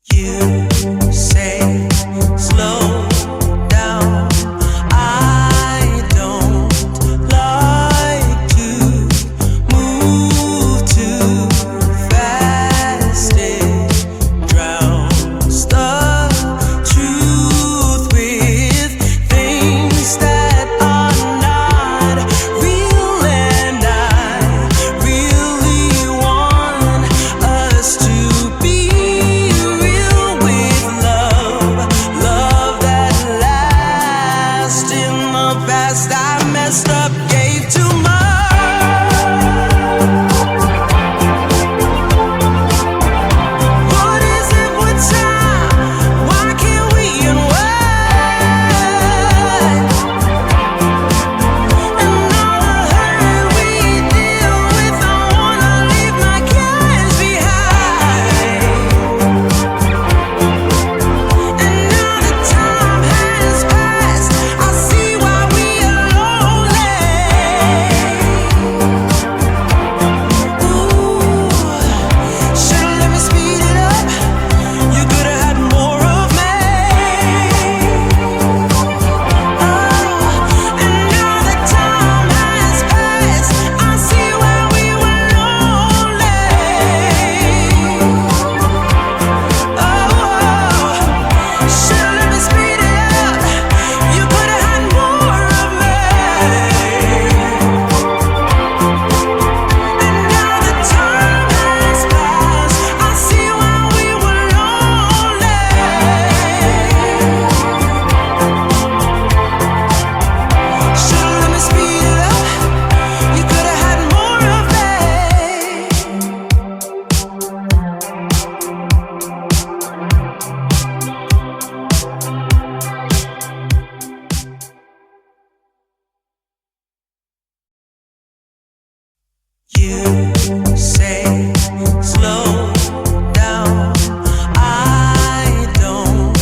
You say slow down. I don't like to move too fast. It drowns the truth with things that are not real, and I really want us to be real with love that lasts. In the past I messed up, gave too much. What is it with time? Why can't we unwind? And all the hurt we deal with, I wanna leave my cares behind. And now that time has passed, I see why we are lonely. Ooh, should've let me speed it up. You could've had more of me. And now that time has passed, I see why we were lonely. Should've let me speed it up. You could've had more of me. And now that time has passed, I see why we were lonely. Should've let me speed it up. You could've had more of me. You say slow down. I don't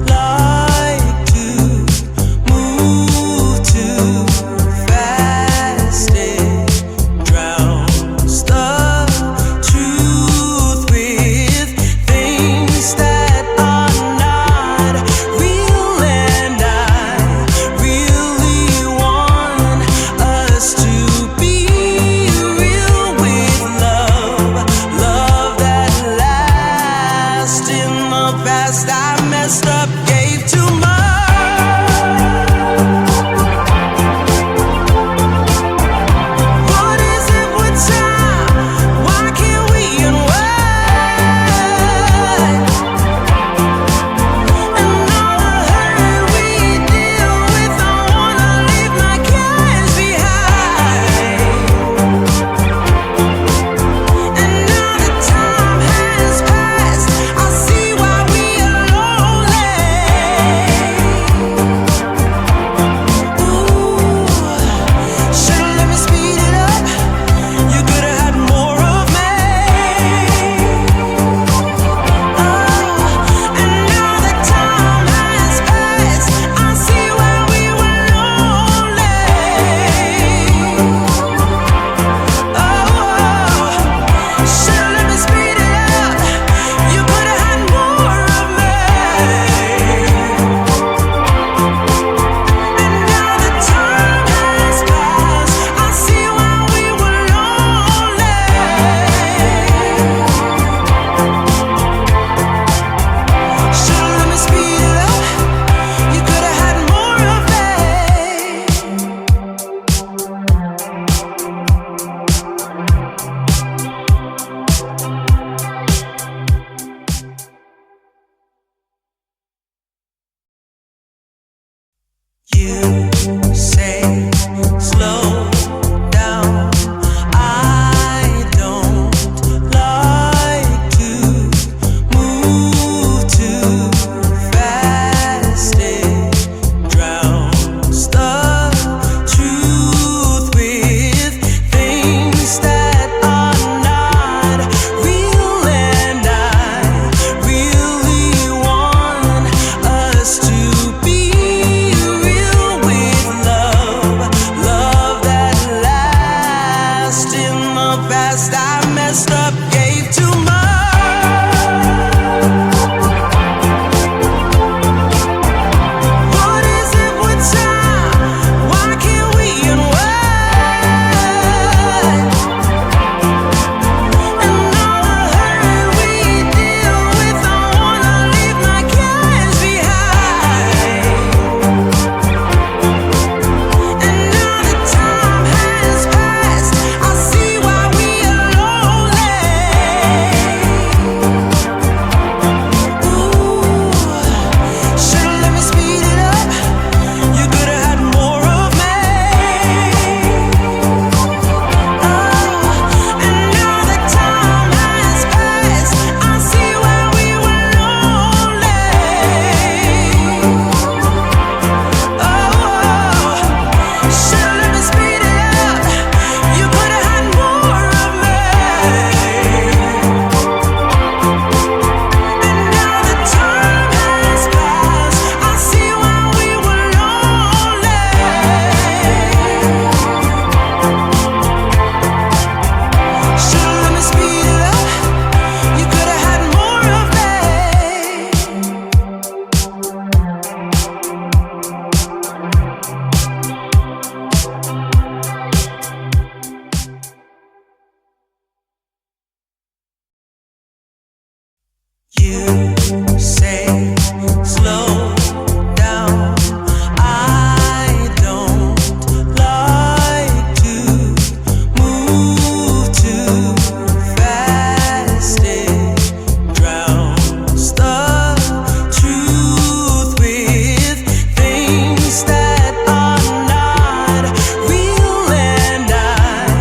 like to move too fast. It drowns the truth with things that are not real, and I really want us to be real with love that lasts. In the past I messed up, gave too much. What is it with time? Why can't we unwind? And all the hurt we deal with, I wanna leave my cares behind. And now that time has passed, I see why we are lonely. Ooh, should've let me speed it up. You could've had more of me. And now that time has passed, I see why we were lonely. Should've let me speed it up. You could've had more of me. And now that time has passed, I see why we were lonely. Should've let me speed it up. You could've had more of me. You say slow down. I don't like to move too fast. It drowns the truth with things that are not real, and I really want us to be real with You